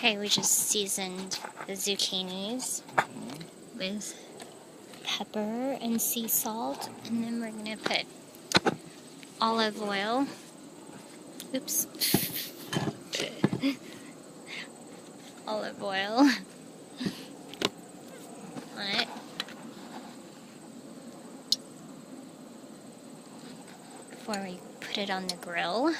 Okay, we just seasoned the zucchinis with pepper and sea salt, and then we're gonna put olive oil. Oops. Olive oil on it. Before we put it on the grill.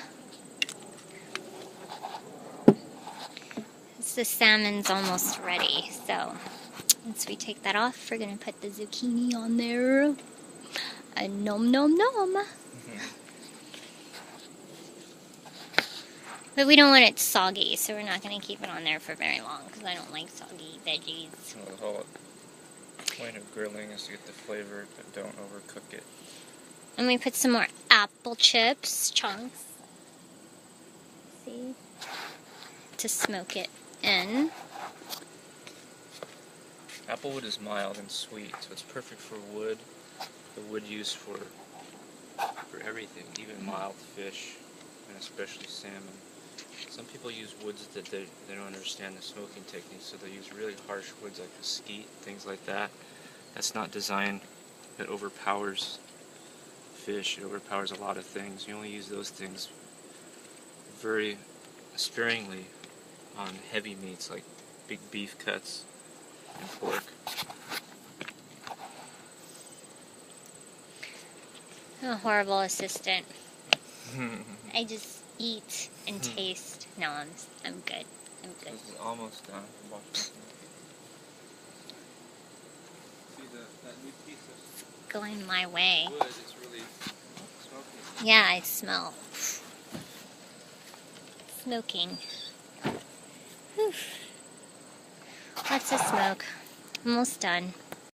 The salmon's almost ready, so once we take that off, we're gonna put the zucchini on there. And nom nom nom. But we don't want it soggy, so we're not gonna keep it on there for very long because I don't like soggy veggies. Well, the whole point of grilling is to get the flavor, but don't overcook it. And we put some more apple chips, chunks. See? To smoke it in. Applewood is mild and sweet, so it's perfect for wood. The wood used for everything, even mild fish, and especially salmon. Some people use woods that they don't understand the smoking technique, so they use really harsh woods like mesquite, things like that. That's not designed, it overpowers fish, it overpowers a lot of things. You only use those things very sparingly on heavy meats like big beef cuts and pork. I'm a horrible assistant. I just eat and taste. No, I'm good. I'm good. This is almost done. Watch this. See that new piece of Going my way. wood is really smoky. Yeah, I smell smoking. Whew. Lots of smoke. Almost done.